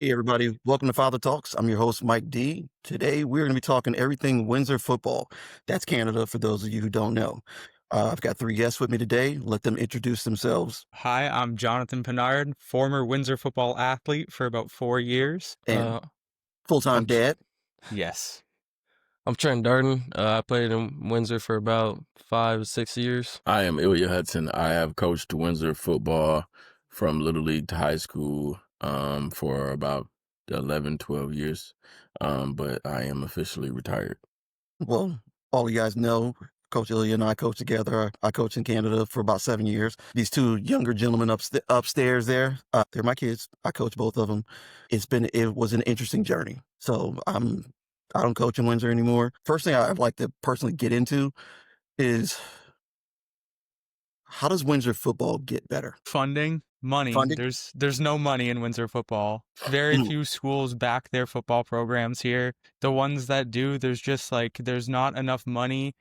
Hey, everybody. Welcome to Father Talks. I'm your host, Mike D. Today, we're going to be talking everything Windsor football. That's Canada, for those of you who don't know. I've got three guests with me today. Let them introduce themselves. Hi, I'm Jonathan Pinard, former Windsor football athlete for about 4 years. And I'm full-time Tr- dad. Yes. I'm Trent Darden. I played in Windsor for about 5 6 years. I am Ilya Hudson. I have coached Windsor football from Little League to high school for about 11, 12 years, but I am officially retired. Well, all you guys know, Coach Ilya and I coach together. I coached in Canada for about 7 years. These two younger gentlemen upstairs there, they're my kids. I coach both of them. It was an interesting journey. So I don't coach in Windsor anymore. First thing I'd like to personally get into is, how does Windsor football get better? Funding, money. Funding? There's no money in Windsor football. Very Mm, few schools back their football programs here. The ones that do, there's not enough money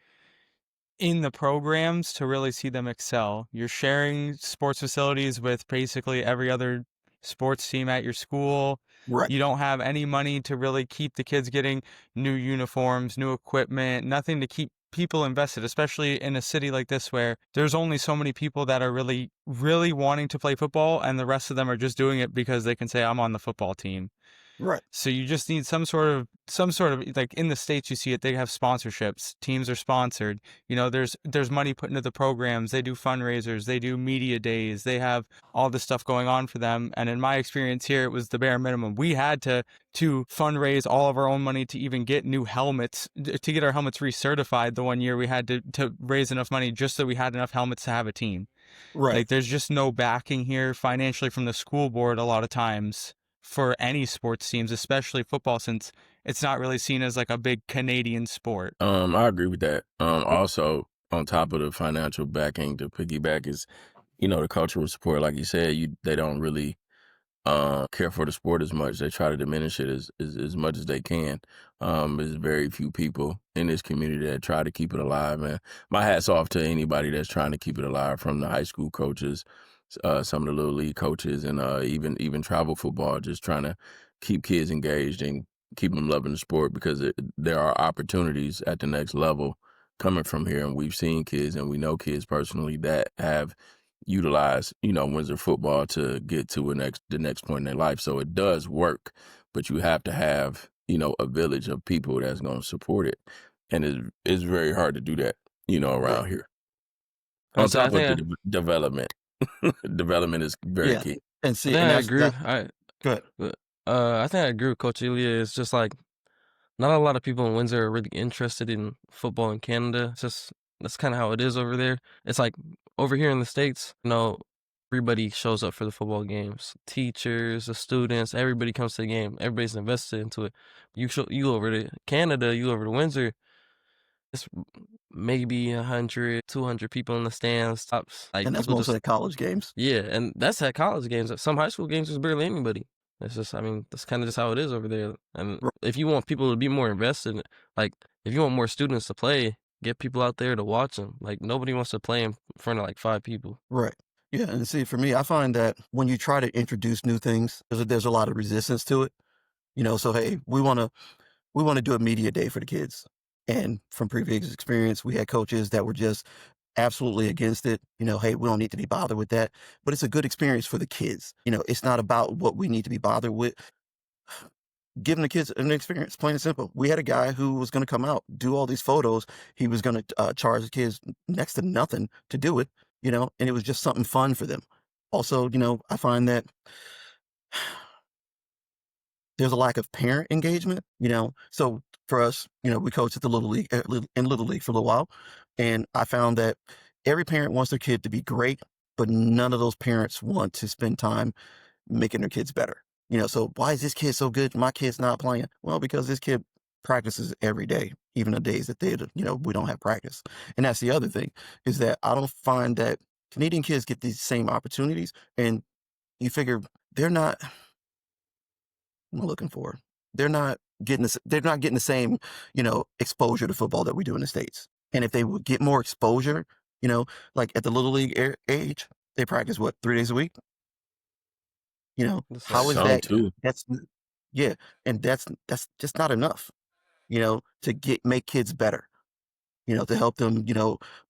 in the programs to really see them excel. You're sharing sports facilities with basically every other sports team at your school. right, You don't have any money to really keep the kids getting new uniforms, new equipment, nothing to keep people invested, especially in a city like this where there's only so many people that are really, really wanting to play football, and the rest of them are just doing it because they can say, I'm on the football team. right, So you just need some sort of like in the States you see it, they have sponsorships. Teams are sponsored. There's money put into the programs. They do fundraisers, they do media days, they have all this stuff going on for them. And in my experience here, it was the bare minimum. We had to fundraise all of our own money to even get new helmets, to get our helmets recertified. The one year we had to raise enough money just so we had enough helmets to have a team. right, Like there's just no backing here financially from the school board a lot of times for any sports teams, especially football, since it's not really seen as like a big Canadian sport. I agree with that. Also, on top of the financial backing, to piggyback is, the cultural support. Like you said, they don't really care for the sport as much. They try to diminish it as much as they can. There's very few people in this community that try to keep it alive. And my hat's off to anybody that's trying to keep it alive, from the high school coaches, some of the little league coaches, and even travel football, just trying to keep kids engaged and keep them loving the sport, because there are opportunities at the next level coming from here. And we've seen kids, and we know kids personally, that have utilize, Windsor football to get to the next point in their life. So it does work, but you have to have, a village of people that's going to support it. And it's very hard to do that, right. around here. I On say I top of the think development, development is very Yeah. key. And I see, think and I that's agree. that. Good. I think I agree with Coach Elia. It's just like not a lot of people in Windsor are really interested in football in Canada. It's just that's kind of how it is over there. It's like over here in the States, everybody shows up for the football games. Teachers, the students, everybody comes to the game. Everybody's invested into it. You over to Canada, you over to Windsor. It's maybe 100, 200 people in the stands, tops. Like And that's people mostly just at college games. yeah, and that's at college games. Some high school games, there's barely anybody. It's just, I mean, that's kind of just how it is over there. And R- if you want people to be more invested, like if you want more students to play, get people out there to watch them. Like nobody wants to play in front of like 5 people. Right. Yeah. And see, for me, I find that when you try to introduce new things, there's a lot of resistance to it. So hey, we want to do a media day for the kids. And from previous experience, we had coaches that were just absolutely against it. Hey, we don't need to be bothered with that. But it's a good experience for the kids. It's not about what we need to be bothered with. Giving the kids an experience, plain and simple. We had a guy who was going to come out, do all these photos. He was going to charge the kids next to nothing to do it, and it was just something fun for them. Also, I find that there's a lack of parent engagement, So for us, we coached at the Little League, in Little League for a little while. And I found that every parent wants their kid to be great, but none of those parents want to spend time making their kids better. So why is this kid so good? My kid's not playing. Well, because this kid practices every day, even the days that we don't have practice. And that's the other thing, is that I don't find that Canadian kids get these same opportunities. And you figure they're not, I'm looking for, they're not they're not getting the same, exposure to football that we do in the States. And if they would get more exposure, like at the Little League age, they practice what, 3 days a week? That's How like is Some that? too. That's yeah, and that's just not enough. To make kids better. To help them,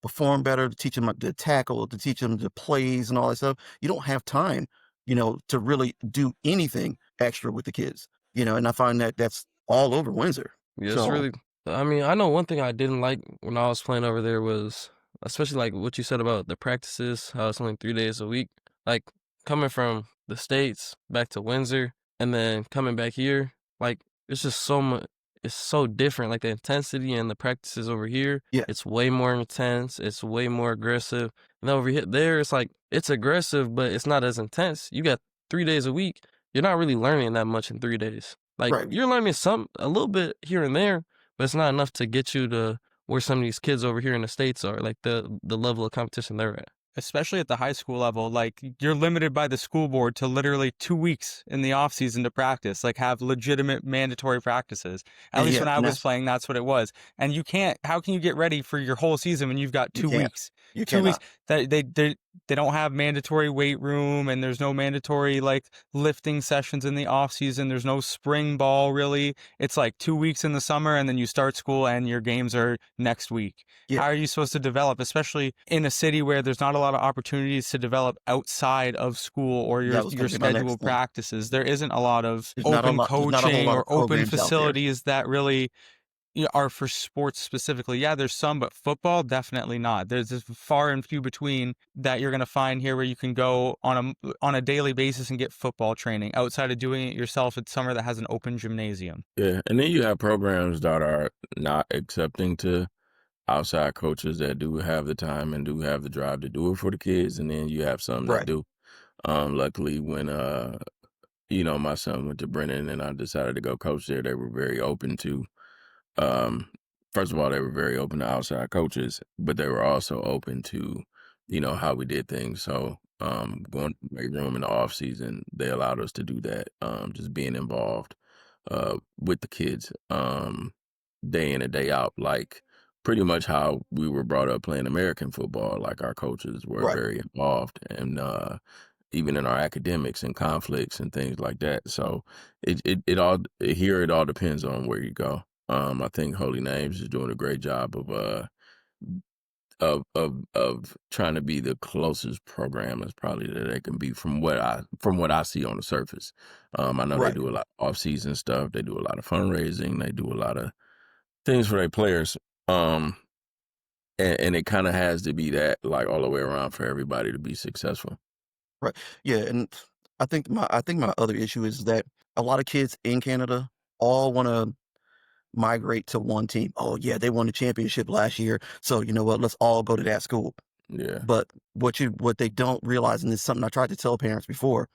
perform better, to teach them to tackle, to teach them the plays and all that stuff. You don't have time, to really do anything extra with the kids. And I find that that's all over Windsor. yeah, it's So really. I mean, I know one thing I didn't like when I was playing over there was, especially like what you said about the practices, how it's only 3 days a week. Like coming from the States back to Windsor and then coming back here, like it's just so much. It's so different. Like the intensity and the practices over here, yeah, it's way more intense. It's way more aggressive. And over here, there, it's like it's aggressive, but it's not as intense. You got 3 days a week. You're not really learning that much in 3 days. Like right. you're learning a little bit here and there, but it's not enough to get you to where some of these kids over here in the States are, like the level of competition they're at. Especially at the high school level, like you're limited by the school board to literally 2 weeks in the off season to practice, like have legitimate mandatory practices. At And least yeah, when I and was that's playing, that's what it was. And how can you get ready for your whole season when you've got you two can't. weeks? You 2 weeks cannot. that they don't have mandatory weight room, and there's no mandatory like lifting sessions in the off season. There's no spring ball really. It's like 2 weeks in the summer, and then you start school and your games are next week. Yeah, How are you supposed to develop, especially in a city where there's not a lot of opportunities to develop outside of school or that was going your to be my next scheduled thing. practices? There isn't a lot of There's not a open lot. There's not a whole coaching lot or of open programs out there. facilities that really are for sports specifically. Yeah, there's some, but football definitely not. There's just far and few between that you're going to find here where you can go on a daily basis and get football training outside of doing it yourself at summer that has an open gymnasium. Yeah, and then you have programs that are not accepting to outside coaches that do have the time and do have the drive to do it for the kids, and then you have some that Right. do. Luckily, when my son went to Brennan and I decided to go coach there, they were very open to. Um, First of all, they were very open to outside coaches, but they were also open to, how we did things. So, going to the weight room in the off season, they allowed us to do that. Just being involved, with the kids, day in and day out, like pretty much how we were brought up playing American football. Like our coaches were Right. very involved, and even in our academics and conflicts and things like that. So it all depends on where you go. I think Holy Names is doing a great job of trying to be the closest program as probably that they can be from what I see on the surface. I know they Right. do a lot of off season stuff. They do a lot of fundraising. They do a lot of things for their players. Um, and it kind of has to be that like all the way around for everybody to be successful. Right. Yeah, and I think my other issue is that a lot of kids in Canada all want to migrate to one team. Oh yeah, they won the championship last year, so you know what? Let's all go to that school. Yeah, But what they don't realize, and it's something I tried to tell parents before,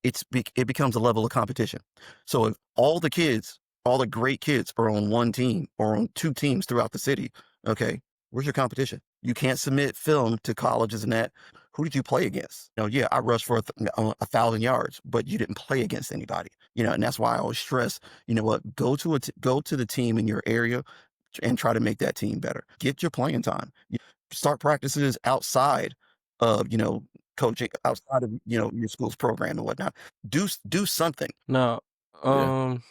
it becomes a level of competition. So if all the great kids are on one team or on two teams throughout the city, okay, where's your competition? You can't submit film to colleges and that. Who did you play against? Yeah, I rushed for 1,000 yards, but you didn't play against anybody. And that's why I always stress, what, go to the team in your area and try to make that team better. Get your playing time. Start practices outside of, coaching outside of your school's program and whatnot. Do something. Now, yeah, um,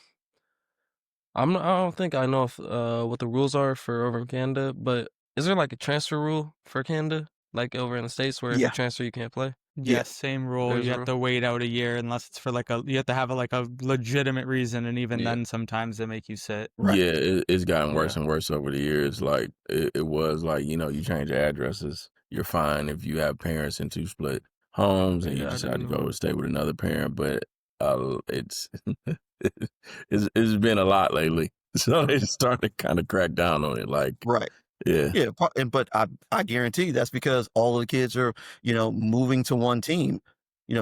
I don't think I know if what the rules are for over in Canada, but is there like a transfer rule for Canada, like over in the States, where if you Yeah, transfer you can't play? yeah, Yes, same rule. There's You a have rule. to wait out a year unless it's for you have to have like a legitimate reason, and even Yeah, then sometimes they make you sit. right. yeah. It's gotten worse yeah, and worse over the years. Like it was like you change your addresses, you're fine if you have parents in two split homes and you yeah. I decide didn't to know go that. stay with another parent. But it's it's been a lot lately, so they're starting to kind of crack down on it. Like, Right. yeah, Yeah, but I guarantee that's because all of the kids are, moving to one team.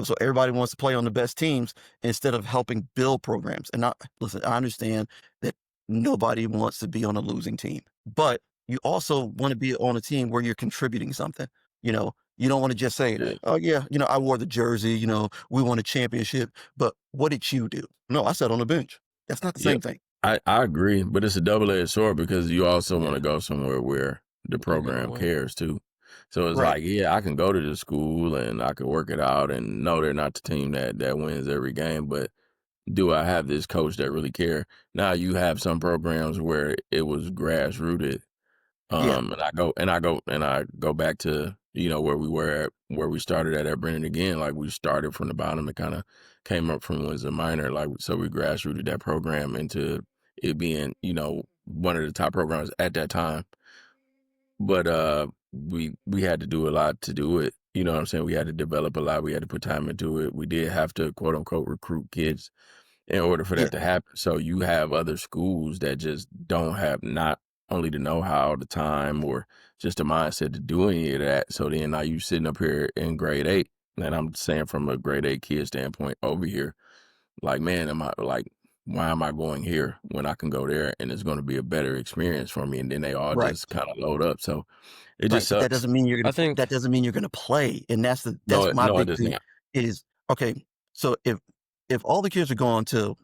So everybody wants to play on the best teams instead of helping build programs. And listen, I understand that nobody wants to be on a losing team, but you also want to be on a team where you're contributing something. You don't want to just say, yeah, "Oh yeah, I wore the jersey, we won a championship," but what did you do? No, I sat on the bench. That's not the yeah. same thing. I agree, but it's a double edged sword because you also want to Yeah, go somewhere where the they're gonna program win. cares too. So it's Right. like, yeah, I can go to the school and I can work it out and know they're not the team that wins every game, but do I have this coach that really care? Now you have some programs where it was grassrooted. Yeah. And I go back to, where we were at, where we started at Brennan again. Like we started from the bottom and kind of came up from Windsor Minor. Like, so we grassrooted that program into it being, one of the top programs at that time. But we had to do a lot to do it. You know what I'm saying? We had to develop a lot. We had to put time into it. We did have to quote unquote recruit kids in order for Yeah. that to happen. So you have other schools that just don't have not only the know-how, the time, or just the mindset to do any of that. So then now you sitting up here in grade 8, and I'm saying from a grade 8 kid standpoint over here, like, man, why am I going here when I can go there and it's going to be a better experience for me? And then they all Right. just kind of load up. So it just Right. But sucks. I think that doesn't mean you're gonna play. And No, that's my no, it big does thing not. is okay, so if all the kids are going to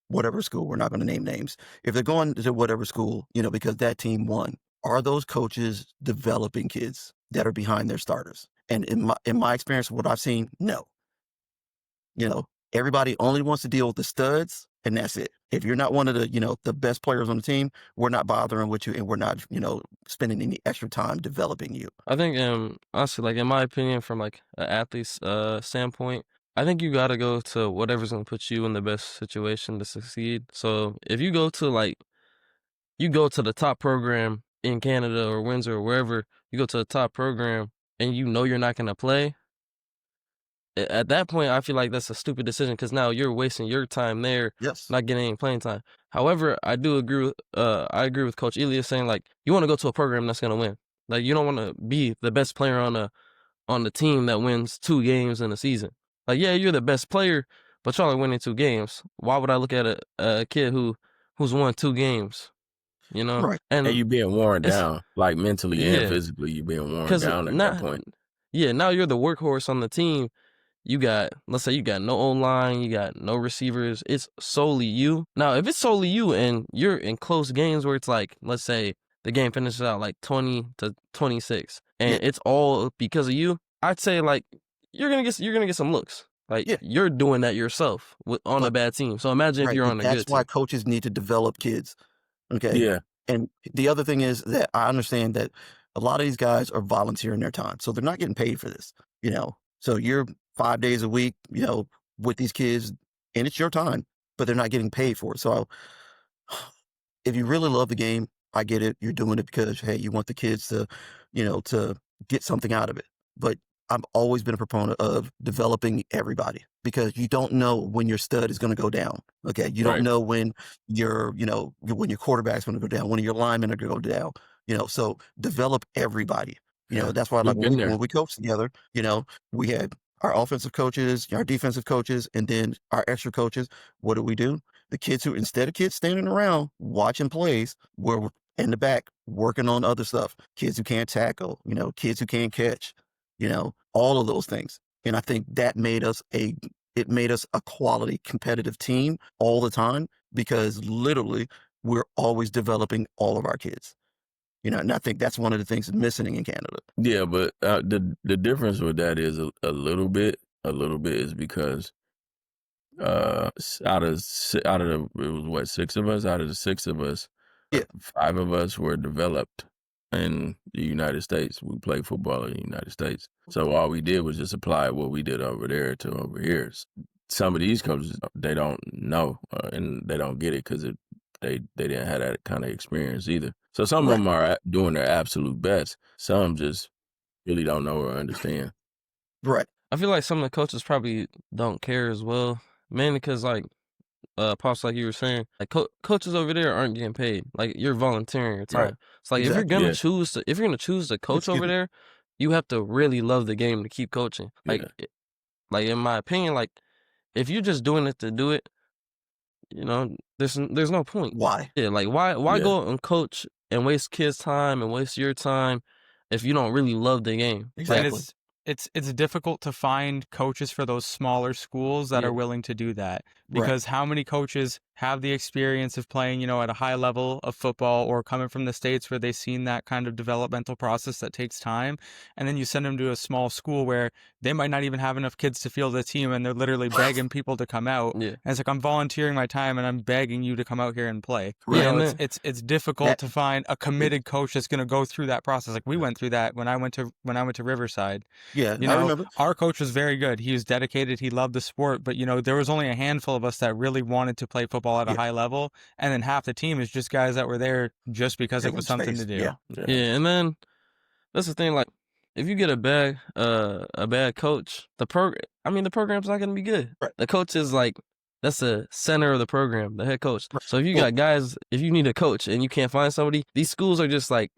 whatever school, we're not gonna name names. If they're going to whatever school, because that team won, are those coaches developing kids that are behind their starters? And in my experience, what I've seen, no. Everybody only wants to deal with the studs, and that's it. If you're not one of the best players on the team, we're not bothering with you, and we're not, spending any extra time developing you. I think honestly, like in my opinion, from like an athlete's standpoint, I think you gotta go to whatever's gonna put you in the best situation to succeed. So if you go to the top program in Canada or Windsor or wherever, you go to the top program and you know you're not gonna play, at that point, I feel like that's a stupid decision because now you're wasting your time there, Yes. not getting any playing time. However, I agree with Coach Elias saying like you want to go to a program that's gonna win. Like you don't want to be the best player on the team that wins 2 games in a season. Like yeah, you're the best player, but y'all are winning 2 games. Why would I look at a kid who's won 2 games? You know, Right. And and you being worn it's down, like mentally and yeah, physically, you being worn because down at that now point. yeah now you're the workhorse on the team. Let's say you got no O-line, you got no receivers. It's solely you. Now, if it's solely you and you're in close games where it's like, let's say the game finishes out like 20-26 Yeah. and it's all because of you, I'd say like you're gonna get some looks. Like Yeah. you're doing that yourself on a But bad team. So imagine if right. you're But on a that's good why team. coaches need to develop kids. Okay. Yeah. And the other thing is that I understand that a lot of these guys are volunteering their time. So they're not getting paid for this. So you're 5 days a week, with these kids, and it's your time, but they're not getting paid for it. So if you really love the game, I get it. You're doing it because, hey, you want the kids to get something out of it. But I've always been a proponent of developing everybody because you don't know when your stud is going to go down. Okay. You don't Right. know when when your quarterback's going to go down, when your linemen are going to go down, so develop everybody. Yeah. That's why, like, We've been there. when we coached together, we had our offensive coaches, our defensive coaches, and then our extra coaches. What do we do? The kids who, instead of kids standing around watching plays, were in the back working on other stuff. Kids who can't tackle, kids who can't catch, all of those things. And I think that it made us a quality competitive team all the time because literally we're always developing all of our kids. And I think that's one of the things missing in Canada. Yeah, but the difference with that is a little bit. A little bit is because out of the it was what 6 of us. Out of the 6 of us, Yeah. 5 of us were developed in the United States. We played football in the United States, so all we did was just apply what we did over there to over here. Some of these coaches they don't know and they don't get it because they didn't have that kind of experience either. So some of Right. them are doing their absolute best. Some just really don't know or understand. Right. I feel like some of the coaches probably don't care as well, mainly because like pops, like you were saying, like coaches over there aren't getting paid. Like you're volunteering your Right. time. It's like Exactly. Yeah, if you're gonna choose to coach Excuse over me. there, you have to really love the game to keep coaching. yeah, Like in my opinion, like if you're just doing it to do it, there's no point. Why? Yeah, like why yeah. go and coach and waste kids' time and waste your time if you don't really love the game? And Exactly. it's difficult to find coaches for those smaller schools that Yeah, are willing to do that Right. because how many coaches have the experience of playing, at a high level of football, or coming from the States where they've seen that kind of developmental process that takes time. And then you send them to a small school where they might not even have enough kids to field a team, and they're literally begging people to come out. Yeah. And it's like, I'm volunteering my time and I'm begging you to come out here and play. Right. Yeah, and It's difficult That- to find a committed coach that's going to go through that process. Like we went through that when I went to Riverside. Yeah, I remember. Our coach was very good. He was dedicated. He loved the sport, but there was only a handful of us that really wanted to play football at a Yeah. high level, and then half the team is just guys that were there just because They it was want something space. to do. Yeah. Yeah, and then that's the thing. Like, if you get a bad coach, the program's not gonna be good. Right. The coach is like, that's the center of the program, the head coach. Right. So if you Well- got guys, if you need a coach and you can't find somebody, these schools are just like,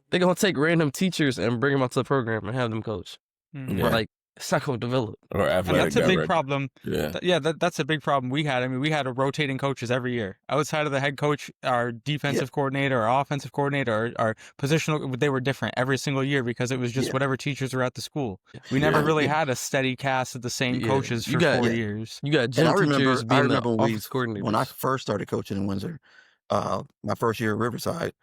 they're gonna take random teachers and bring them out to the program and have them coach. Mhm. Yeah. Like, it's not gonna develop. Or And athletic that's a big director. problem. Yeah. That's a big problem we had. I mean, we had a rotating coaches every year. Outside of the head coach, our defensive coordinator, our offensive coordinator, our positional, they were different every single year because it was just Yeah. whatever teachers were at the school. We never Yeah. really Yeah. had a steady cast of the same Yeah. coaches You for got- 4 Yeah. years. You got And gym I remember, teachers being the when offense coordinators. when I first started coaching in Windsor, my first year at Riverside,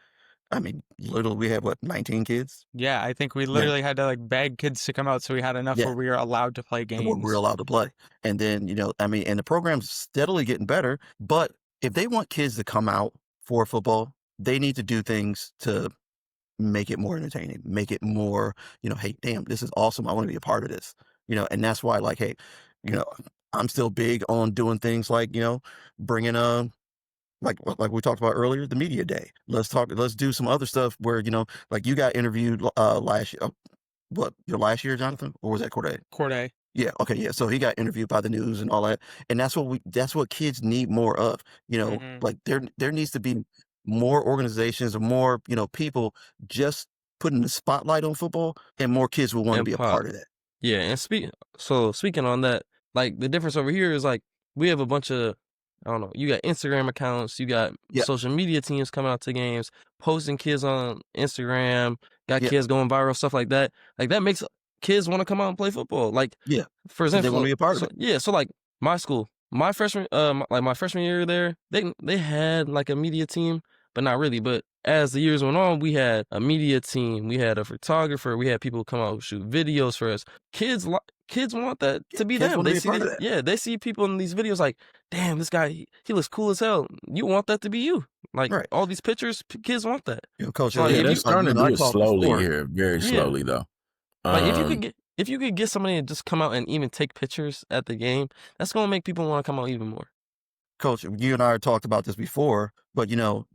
I mean, literally we had 19 kids? Yeah, I think we literally had to beg kids to come out so we had enough Yeah. where we were allowed to play Where games. we're allowed to play. And then, and the program's steadily getting better. But if they want kids to come out for football, they need to do things to make it more entertaining, make it more, hey, damn, this is awesome. I want to be a part of this. And that's why, hey, I'm still big on doing things like, bringing like we talked about earlier, the media day. Let's do some other stuff where, like you got interviewed last year. Your last year, Jonathan? Or was that Corday? Corday. Yeah, okay, yeah. So he got interviewed by the news and all that. And that's what kids need more of. Mhm. Like there needs to be more organizations or more, people just putting the spotlight on football, and more kids will want to And be a pop. part of that. Yeah, and speaking on that, like the difference over here is like we have a bunch of, I don't know, you got Instagram accounts, you got Yeah. social media teams coming out to games, posting kids on Instagram, got Yeah. kids going viral, stuff like that. Like that makes kids want to come out and play football. Like, Yeah, for because they example, want to be a part of it. yeah, so like my school, my freshman year there, they had like a media team, but not really. But as the years went on, we had a media team, we had a photographer, we had people come out and shoot videos for us. Kids want that to be Kids them. wanna They be a see part of that. yeah, they see people in these videos like, damn, this guy, he looks cool as hell. You want that to be you. Like Right. all these pictures, kids want that. Coach, Like, Yeah, if they're you- starting to you and I do it talked slowly before. here, very Yeah. slowly though. Like Um, if you could get somebody to just come out and even take pictures at the game, that's gonna make people want to come out even more. Coach, you and I talked about this before, but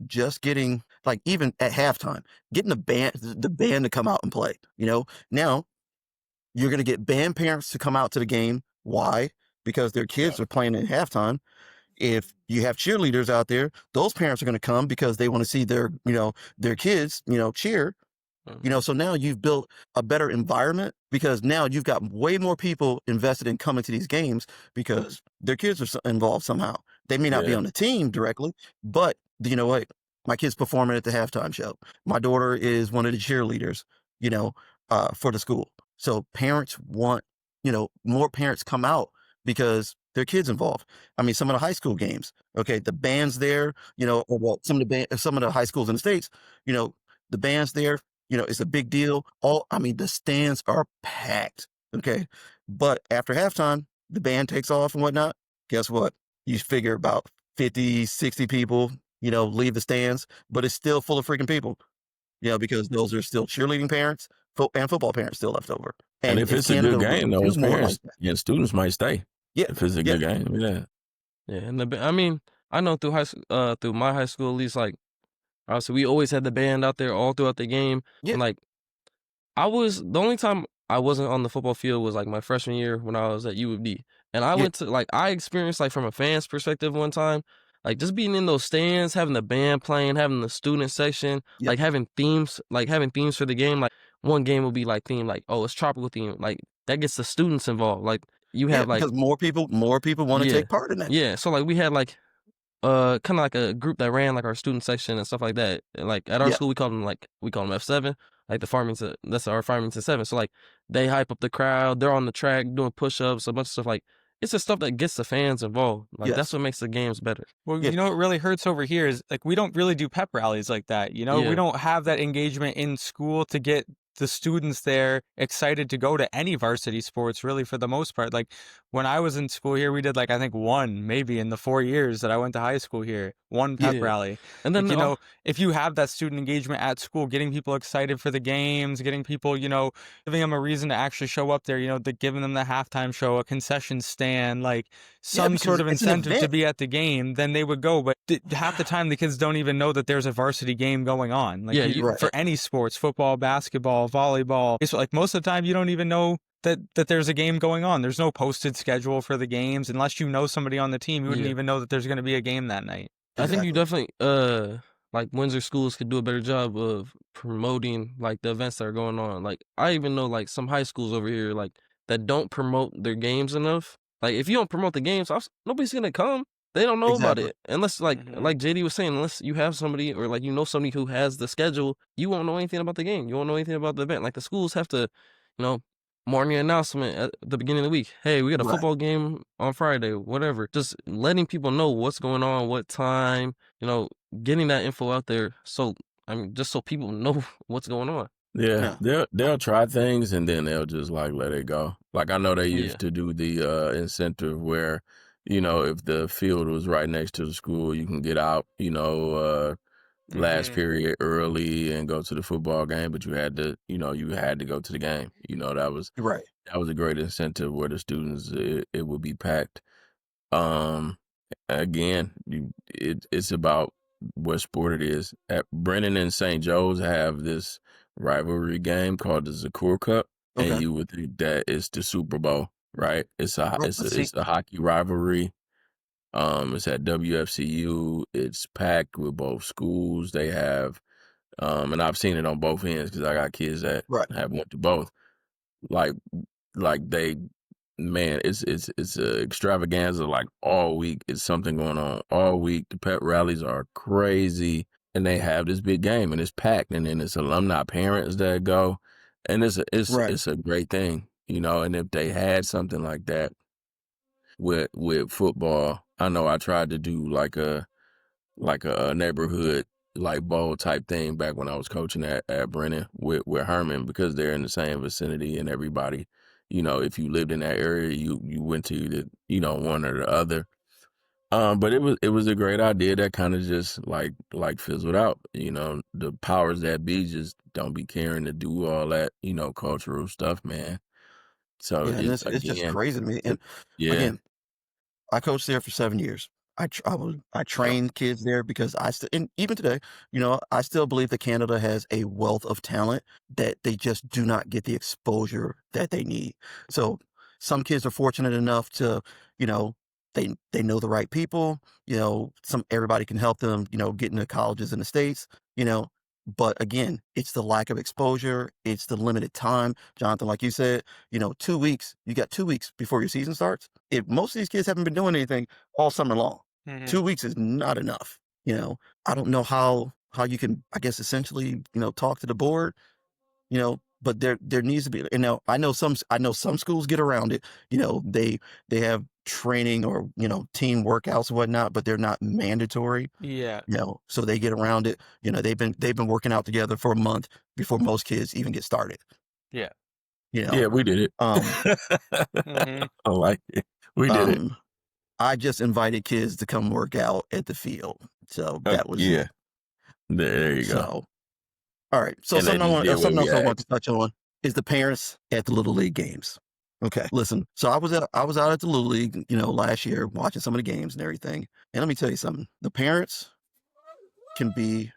just getting even at halftime, getting the band to come out and play. Now you're going to get band parents to come out to the game. Why? Because their kids are playing at halftime. If you have cheerleaders out there, those parents are going to come because they want to see their kids, cheer. So now you've built a better environment because now you've got way more people invested in coming to these games because their kids are involved somehow. They may not be Yeah. on the team directly, but you know what? My kid's performing at the halftime show. My daughter is one of the cheerleaders, for the school. So parents want, more parents come out because their kids involved. I mean, some of the high school games, okay, the band's there, or well, some of the high schools in the States, the band's there. It's a big deal. The stands are packed. Okay. But after halftime, the band takes off and whatnot. Guess what? You figure about 50, 60 people, leave the stands, but it's still full of freaking people, because those are still cheerleading parents and football parents still left over. and if it's a Canada good game, would do those more parents like and students might stay. Yeah. If it's a good game, yeah. Yeah, and I know through through my high school at least, like obviously we always had the band out there all throughout the game. Yeah. And like the only time I wasn't on the football field was like my freshman year when I was at U of D. And I Yeah. went to I experienced from a fan's perspective one time, like just being in those stands, having the band playing, having the student section, Yeah. having themes for the game. Like one game will be themed oh, it's tropical theme. Like that gets the students involved. Like you have because more people want to Yeah. take part in that. yeah, so we had kind of a group that ran our student section and stuff like that. And at our Yeah. school we call them F7, the that's our Farmington 7. So they hype up the crowd. They're on the track doing push-ups, a bunch of stuff. it's the stuff that gets the fans involved. Like that's Yes. what makes the games better. Well, Yeah. you know what really hurts over here is like we don't really do pep rallies like that. You know, we Yeah. don't have that engagement in school to get the students there excited to go to any varsity sports really for the most part. Like when I was in school here, we did like I think one maybe in the 4 years that I went to high school here, one pep Yeah. rally. And Like, then you know, if you have that student engagement at school, getting people excited for the games, getting people, you know, giving them a reason to actually show up there, you know, giving them the halftime show, a concession stand, like Yeah, some sort because of it's an incentive to event. be at the game, then they would go. But half the time, the kids don't even know that there's a varsity game going on. Like yeah, you Right. for any sports, football, basketball, volleyball, it's like most of the time you don't even know that there's a game going on. There's no posted schedule for the games unless you know somebody on the team. You wouldn't yeah. even know that there's going to be a game that night. I think you Exactly. definitely like Windsor schools could do a better job of promoting like the events that are going on. Like I even know like some high schools over here like that don't promote their games enough. Like if you don't promote the games, nobody's gonna come. They don't know about Exactly. it unless Mhm. like JD was saying, unless you have somebody or like you know somebody who has the schedule, you won't know anything about the game. You won't know anything about the event. Like the schools have to, you know, morning announcement at the beginning of the week. Hey, we got a Right. football game on Friday, whatever. Just letting people know what's going on, what time, you know, getting that info out there. So, I mean, just so people know what's going on. Yeah, Yeah. they'll try things and then they'll just like let it go. Like I know they Yeah. used to do the incentive where, you know, if the field was right next to the school, you can get out, you know, last Mhm. period early and go to the football game, but you had to, you know, you had to go to the game. You know, Right. that was a great incentive where the students it would be packed. Um Again, it's about what sport it is. At Brennan and St. Joe's have this rivalry game called the Zakor Cup, and Okay. you would think that it's the Super Bowl, right? Right. See. It's a hockey rivalry. It's at WFCU. It's packed with both schools. They have, and I've seen it on both ends because I got kids that Right. have went to both. Like they man, it's a extravaganza like all week. It's something going on all week. The pep rallies are crazy, and they have this big game, and it's packed, and then it's alumni parents that go, and Right. it's a great thing, you know. And if they had something like that with football, I know I tried to do like a neighborhood like bowl type thing back when I was coaching at Brennan with Herman because they're in the same vicinity and everybody, you know, if you lived in that area, you went to the, you know, one or the other. But it was a great idea that kind of just like fizzled out. You know, the powers that be just don't be caring to do all that, you know, cultural stuff, man. So Yeah, and it's it's just again, crazy to me. it, And yeah, again, I coached there for 7 years. I trained kids there because I still, and even today, you know, I still believe that Canada has a wealth of talent that they just do not get the exposure that they need. So some kids are fortunate enough to, you know, they know the right people. You know, some everybody can help them. You know, get into colleges in the states. You know, but again, it's the lack of exposure. It's the limited time, Jonathan. Like you said, you know, 2 weeks. You got 2 weeks before your season starts. If most of these kids haven't been doing anything all summer long, Mhm. 2 weeks is not enough. You know, I don't know how you can, I guess, essentially, you know, talk to the board. You know, but there needs to be. You know, I know some schools get around it. You know, they have training or you know team workouts and whatnot, but they're not mandatory. Yeah. You know, so they get around it. You know, they've been working out together for a month before most kids even get started. Yeah. You yeah, know, we did um, it. Mhm. I like it. We did it. um, I just invited kids to come work out at the field. So that was Yeah, it. there you go. So, all right. So And they just did what something we else I want to asked. touch on is the parents at the Little League games. Okay. Listen, so I was out at the Little League, you know, last year watching some of the games and everything. And let me tell you something. The parents can be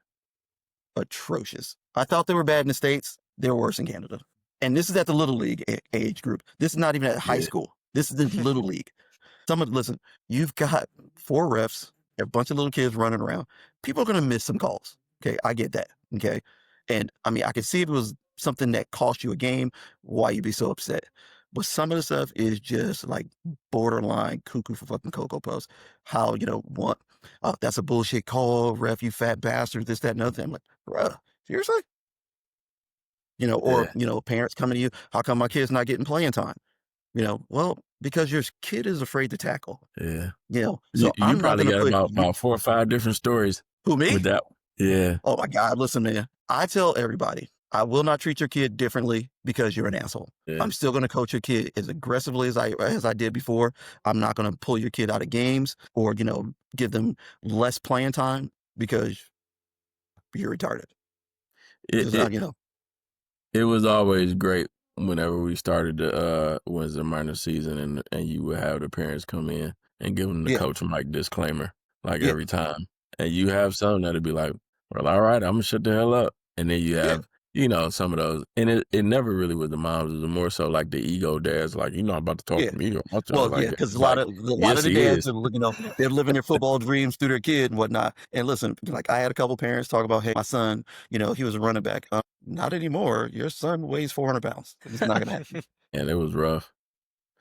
atrocious. I thought they were bad in the States. They're worse in Canada. And this is at the Little League age group. This is not even at high Yeah. school. This is the Little League. Listen, you've got four refs, a bunch of little kids running around. People are going to miss some calls. Okay. I get that. Okay. And I mean, I could see if it was something that cost you a game, why you'd be so upset. But some of the stuff is just like borderline cuckoo for fucking Cocoa Puffs. How, you know, what, that's a bullshit call, ref, you fat bastard, this, that, and other thing. I'm like, bruh, seriously? You know, or, Yeah. you know, parents coming to you, how come my kid's not getting playing time? You know, well, Because your kid is afraid to tackle, Yeah. so You I'm not probably gonna got put about you. 4 or 5 different stories Who, me? with that one. Yeah. Oh my God, listen, man. I tell everybody, I will not treat your kid differently because you're an asshole. Yeah. I'm still going to coach your kid as aggressively as I did before. I'm not going to pull your kid out of games or give them less playing time because you're retarded. It Because it it was always great whenever we started the Windsor minor season and you would have the parents come in and give them the yeah, coach mic disclaimer like yeah, every time. And you have some that'd be like, well, all right, I'm gonna shut the hell up. And then you yeah. have, some of those. And it never really was the moms, it was more so like the ego dads, like, you're not about to talk Yeah. to me or my child Well, like yeah, that. because a It's lot like, of yes, the he dads is. are, they're living their football dreams through their kid and whatnot. And listen, like I had a couple parents talk about, hey, my son, he was a running back. Not anymore. Your son weighs 400 pounds. It's not gonna happen. And it was rough.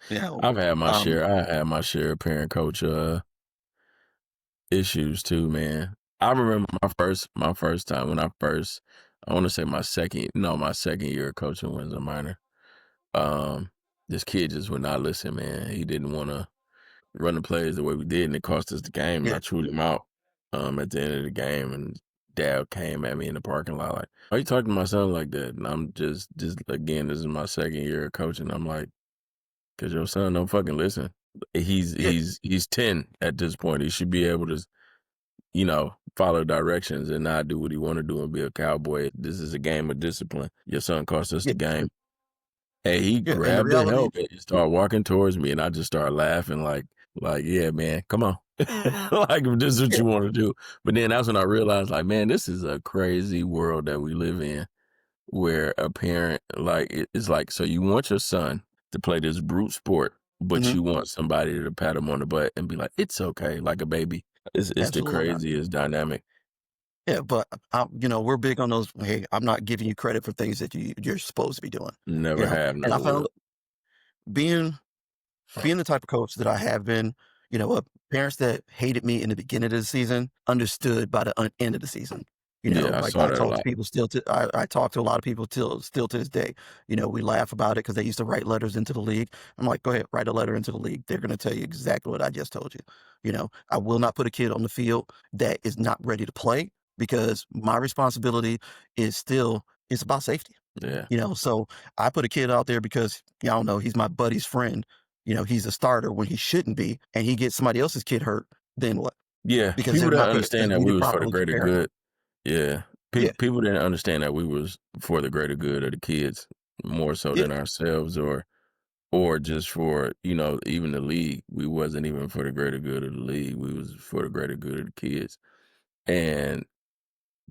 You know, I've had my um, share. I had my share of parent coach issues too, man. I remember my first time when I want to say my second year of coaching Windsor Minor. Um, this kid just would not listen, man. He didn't want to run the plays the way we did, and it cost us the game. And yeah, I chewed him out at the end of the game, and Dad came at me in the parking lot like, "Why you talking to my son like that?" And I'm just again, this is my second year of coaching. I'm like, "Cause your son don't fucking listen. He's yeah, he's he's 10 at this point. He should be able to follow directions and not do what he want to do and be a cowboy. This is a game of discipline. Your son cost us yeah, the game." Hey, he yeah. And the grabbed the reality, helmet and started walking towards me, and I just started laughing yeah, man, come on. Like, if this is what yeah, you want to do. But then that's when I realized, like, man, this is a crazy world that we live in where a parent, like, it's like, so you want your son to play this brute sport, but hmm you want somebody to pat him on the butt and be like, it's okay, like a baby. It's the absolutely not. craziest dynamic. Yeah, but we're big on those. Hey, I'm not giving you credit for things that you're supposed to be doing. Never have, And I never will. found being being the type of coach that I have been, parents that hated me in the beginning of the season understood by the end of the season. Yeah, I Like saw I that a talk to lot. people I talk to a lot of people still to this day. We laugh about it because they used to write letters into the league. I'm like, go ahead, write a letter into the league. They're going to tell you exactly what I just told you. I will not put a kid on the field that is not ready to play because my responsibility is still it's about safety. Yeah. So I put a kid out there because y'all know he's my buddy's friend. He's a starter when he shouldn't be, and he gets somebody else's kid hurt. Then what? Yeah, Because people they're didn't not gonna understand that we we didn't was for the properly greater prepare him. good. Yeah. Yeah, People didn't understand that we was for the greater good of the kids more so yeah, than ourselves or just for, even the league. We wasn't even for the greater good of the league. We was for the greater good of the kids. And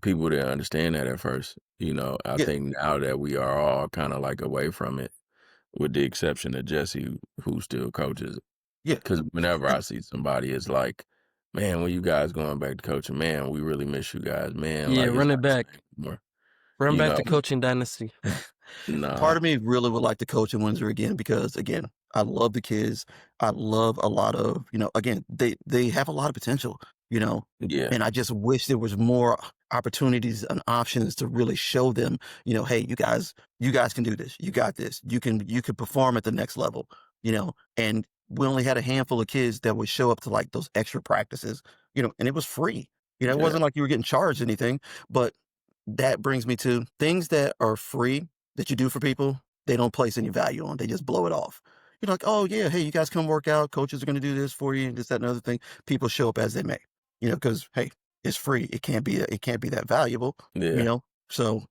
people didn't understand that at first. I yeah, think now that we are all kind of like away from it, with the exception of Jesse, who still coaches. yeah, Because whenever I and see somebody, it's like, man, when you guys going back to coaching, man, we really miss you guys, man. Yeah, Like, it's run not it the back. same anymore. Run You back know, to coaching dynasty. nah, part of me really would like to coach in Windsor again because again, I love the kids. I love a lot of, again, they have a lot of potential, you know, yeah, and I just wish there was more opportunities and options to really show them, hey, you guys can do this. You got this. You can perform at the next level, and we only had a handful of kids that would show up to like those extra practices, and it was free. It yeah, wasn't like you were getting charged anything, but that brings me to things that are free that you do for people, they don't place any value on. They just blow it off. You're like, oh yeah, hey, you guys come work out. Coaches are going to do this for you, this, that, and other thing. People show up as they may, because hey, it's free. It can't be that valuable, you yeah. know. So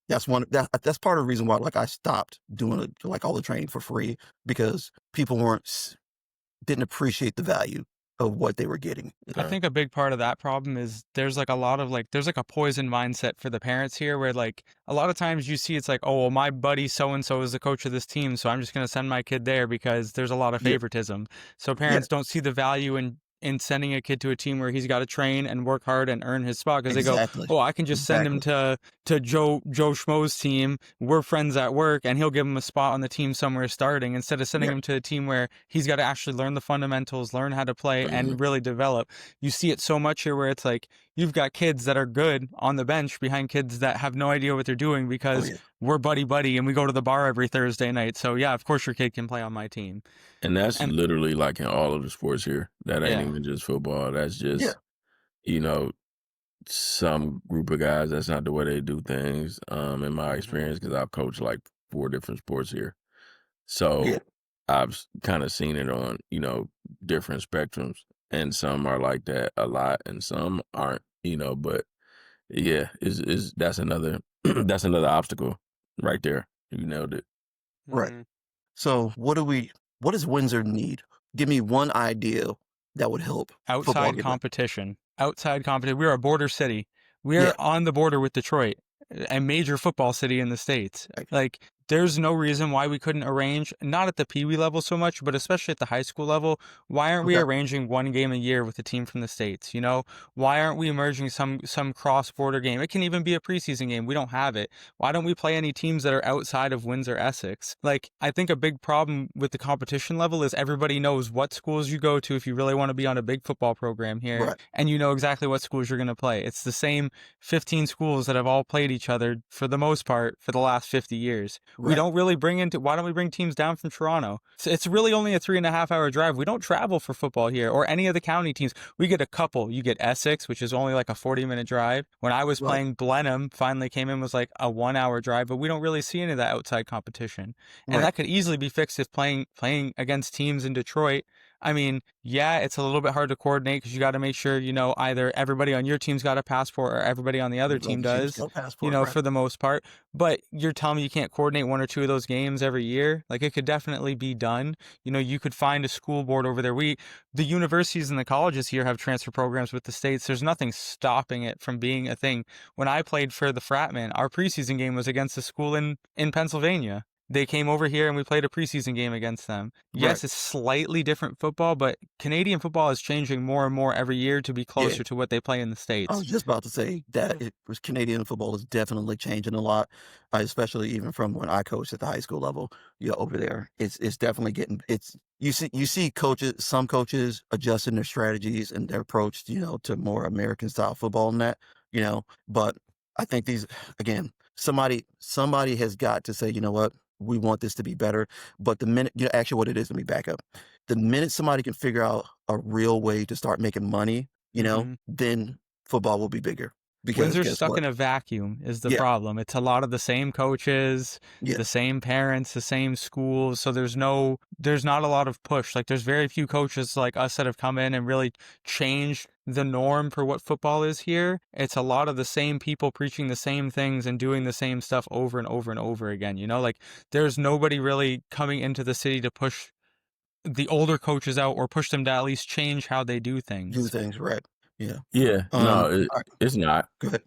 that's part of the reason why like I stopped doing like all the training for free because people didn't appreciate the value of what they were getting. I Okay. think a big part of that problem is there's like a lot of like there's like a poison mindset for the parents here where like a lot of times you see it's like, oh well, my buddy so and so is the coach of this team, so I'm just gonna send my kid there because there's a lot of Yeah, favoritism. So yeah, parents don't see the value in sending a kid to a team where he's got to train and work hard and earn his spot because they go, exactly, oh, I can just send him exactly. to Joe Schmo's team. We're friends at work, and he'll give him a spot on the team somewhere starting instead of sending Yeah, him to a team where he's got to actually learn the fundamentals, learn how to play, Hmm. and really develop. You see it so much here where it's like you've got kids that are good on the bench behind kids that have no idea what they're doing oh because yeah, we're buddy buddy and we go to the bar every Thursday night. So yeah, of course your kid can play on my team. And that's And literally like in all of the sports here. That ain't yeah. even just football. That's Yeah, just, you know, some group of guys, that's not the way they do things, in my Mhm. experience, because I've coached like 4 different sports here. yeah, So I've kind of seen it on, different spectrums. And some are like that a lot and some aren't, but yeah, is that's another that's another obstacle right there. You nailed it. right. Mhm. So what does Windsor need? Give me one idea that would help football Outside get better. competition. Outside competition. We're a border city. We Yeah, are on the border with Detroit, a major football city in the States. right, Like, there's no reason why we couldn't arrange, not at the Pee Wee level so much, but especially at the high school level. Why aren't we okay, arranging one game a year with a team from the States? You know, why aren't we merging some cross border game? It can even be a preseason game. We don't have it. Why don't we play any teams that are outside of Windsor, Essex? Like, I think a big problem with the competition level is everybody knows what schools you go to if you really want to be on a big football program here, right, and you know exactly what schools you're going to play. It's the same 15 schools that have all played each other for the most part for the last 50 years. We right, don't really why don't we bring teams down from Toronto? It's really only a 3.5 hour drive. We don't travel for football here or any of the county teams. We get a couple. You get Essex, which is only like a 40-minute drive. When I was right, playing, Blenheim finally came in, was like a 1 hour drive, but we don't really see any of that outside competition. And right. that could easily be fixed if playing against teams in Detroit. I mean, yeah, it's a little bit hard to coordinate because you got to make sure, either everybody on your team's got a passport or everybody on the other The team other team's does, got a passport, right, for the most part. But you're telling me you can't coordinate one or two of those games every year? Like, it could definitely be done. You could find a school board over there. The universities and the colleges here have transfer programs with the states. There's nothing stopping it from being a thing. When I played for the Fratman, our preseason game was against a school in Pennsylvania. They came over here and we played a preseason game against them. right. Yes, it's slightly different football, but Canadian football is changing more and more every year to be Yeah, closer to what they play in the I States. was just about to say that it was Canadian football is definitely changing a lot, especially even from when I coached at the high school level. Over there, it's definitely getting. It's you see some coaches adjusting their strategies and their approach, to more American style football and that, But I think these again, somebody has got to say, you know what, we want this to be better. But the minute, actually, what it is, let me back up. The minute somebody can figure out a real way to start making money, Hmm. then football will be bigger because Windsor's guess stuck what? in a vacuum is the Yeah, problem. It's a lot of the same coaches, yeah, the same parents, the same schools. So there's not a lot of push. Like, there's very few coaches like us that have come in and really changed the norm for what football is here. It's a lot of the same people preaching the same things and doing the same stuff over and over and over again. Like, there's nobody really coming into the city to push the older coaches out or push them to at least change how they do do things. things right. Yeah. Yeah, no, All right, it's not, go ahead.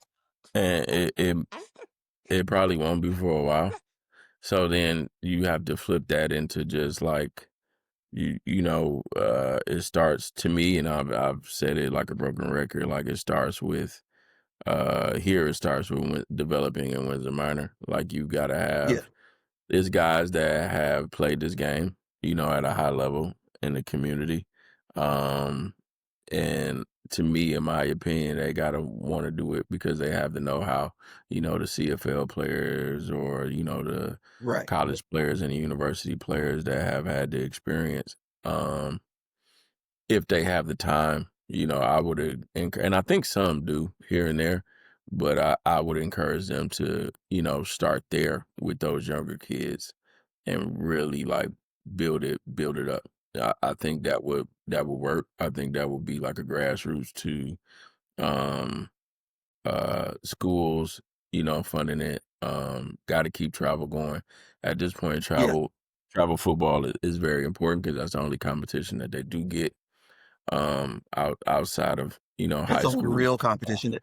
and it probably won't be for a while. So then you have to flip that into just like it starts to me, and I've said it like a broken record. Like it starts with here, it starts with developing in Windsor Minor. Like you gotta Yeah, have there's guys that have played this game, at a high level in the community. Um, and to me, in my opinion, they gotta want to do it because they have the know-how. The CFL players or the right. college players and the university players that have had the experience. Um, if they have the time, I would and I think some do here and there, but I would encourage them to, start there with those younger kids and really like build it up. I think that would work. I think that would be like a grassroots to um schools, funding it. Got to keep travel going. At this point, Yeah, travel football is very important because that's the only competition that they do get outside of that's high the only school. real competition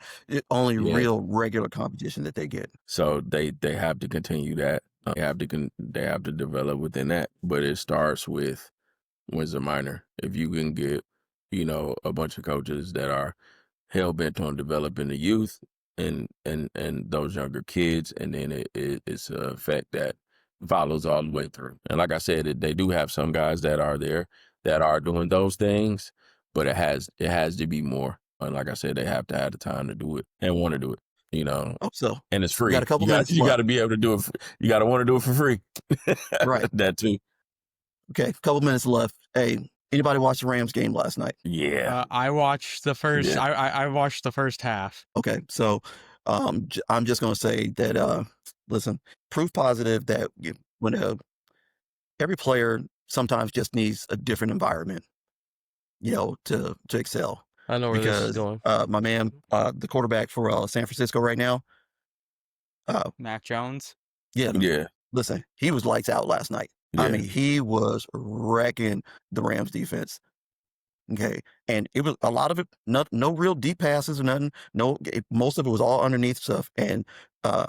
only Yeah, real regular competition that they get. so they have to continue that. They have to develop within that, but it starts with Windsor Minor. If you can get a bunch of coaches that are hell bent on developing the youth and those younger kids, and then it's a effect that follows all the way through. And like I said, they do have some guys that are there that are doing those things, but it has to be more. And like I said, they have to have the time to do it and want to do it. you know, Oh, so and it's we got free. a couple You got minutes you got left. to be able to do it. You got to want to do it for free. Right. That too. Okay, couple minutes left. Hey, anybody watch the Rams game last night? Yeah. I watched the first. Yeah. I watched the first half. Okay, so I'm just gonna say that listen, proof positive that when every player sometimes just needs a different environment, to excel. I know where this is Because going. my man, the quarterback for San Francisco right now, Mac Jones. yeah, Yeah. listen, he was lights out last night. I Yeah. mean, he was wrecking the Rams defense. Okay, and it was a lot of it, no real deep passes or nothing. No, most of it was all underneath stuff, and uh,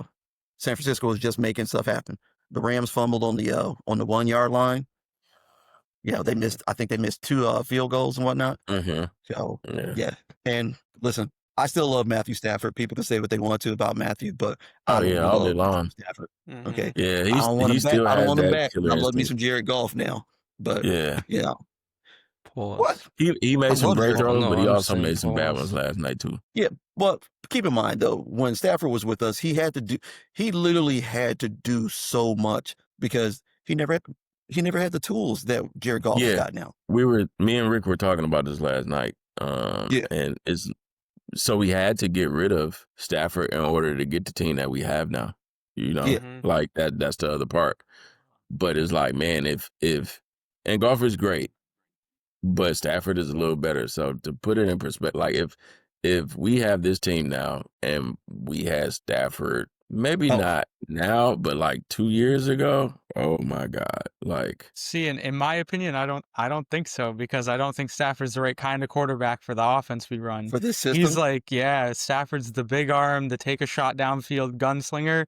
San Francisco was just making stuff happen. The Rams fumbled on the 1 yard line. They missed. I think they missed two field goals and whatnot. Mm-hmm. So Yeah. yeah, and listen, I still love Matthew Stafford. People can say what they want to about Matthew, but I Oh yeah, all day love Matthew long. Stafford. Mhm. Okay, Yeah, I don't want he him back. still I don't has want him that back. I killer love me instinct. some Jared Goff now, but Yeah. what? Pause. He I made some love great Jared Goff. throws, No, but he I'm also saying made some bad ones pause. last night too. Yeah, but keep in mind though, when Stafford was with us, he literally had to do so much because he never had the tools that Jared Goff has Yeah. got now. Me and Rick were talking about this last night. Yeah. And so we had to get rid of Stafford in order to get the team that we have now. You know, Yeah. like that's the other part. But it's like, man, if and Goff is great, but Stafford is a little better. So to put it in perspective, like if we have this team now and we had Stafford, maybe Oh. not now, but like 2 years ago, oh my God. Like See, in my opinion, I don't think so because I don't think Stafford's the right kind of quarterback for the offense we run. For this system, He's like, Stafford's the big arm, the take a shot downfield gunslinger,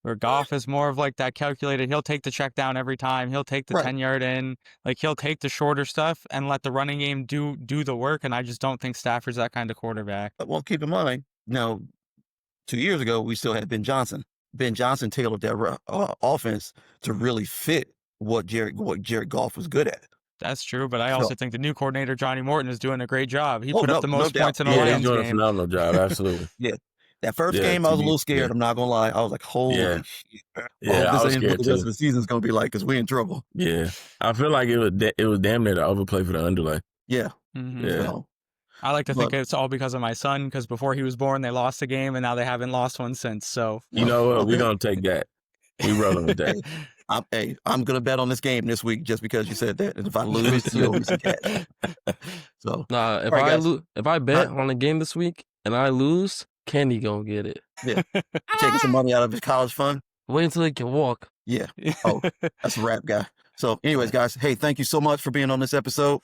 where Goff is more of like that calculated. He'll take the check down every time. He'll take the right. 10-yard in. Like he'll take the shorter stuff and let the running game do the work. And I just don't think Stafford's that kind of quarterback. Well, keep in mind now, 2 years ago we still had Ben Johnson. Ben Johnson tailored that offense to really fit what Jared Goff was good at. That's true, but I also think the new coordinator Johnny Morton is doing a great job. He Oh, put up no- the no most doubt. points in a yeah, he's Lions doing a game. phenomenal job. Absolutely. Yeah. That first Yeah, game, I was a little yeah. scared. I'm not gonna lie. I was like, "Holy shit!" Yeah, I was scared what the rest too. of the season's gonna be like because we in trouble. Yeah, I feel like it was damn near the overplay for the underlay. Yeah. Mhm. Yeah. So, I like to think But- it's all because of my son, because before he was born, they lost a game, and now they haven't lost one since. So You know what? We're Okay. gonna take that. We rolling with that. I'm gonna bet on this game this week just because you said that. And if I lose, you owe me some cash. So Nah, if Alright, I guys. if I bet on a game this week and I lose, Kenny gonna get it. taking some money out of his college fund. Wait until he can walk. Yeah. Oh, that's a rap guy. So, anyways, guys, hey, thank you so much for being on this episode.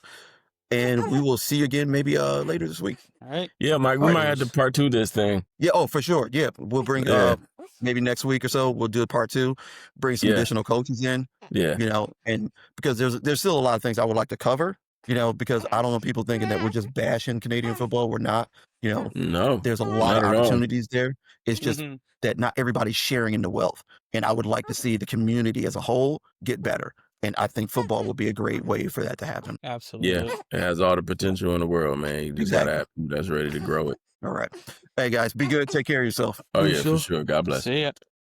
And we will see you again maybe later this week. all right. Yeah, Mike, we All right. might have to part 2 this thing. Yeah, oh, for sure. Yeah. We'll bring Yeah. maybe next week or so, we'll do a part 2, bring some Yeah. additional coaches in, Yeah. and because there's still a lot of things I would like to cover, because I don't want people thinking that we're just bashing Canadian football. We're not, No. there's a lot Not of at all. opportunities there. It's just Mhm. that not everybody's sharing in the wealth. And I would like to see the community as a whole get better. And I think football will be a great way for that to happen. Absolutely. Yeah. It has all the potential in the world, man. You just gotta have people that's ready to grow it. All right. Hey guys, be good. Take care of yourself. Oh For yeah, sure. for sure. God bless. See ya.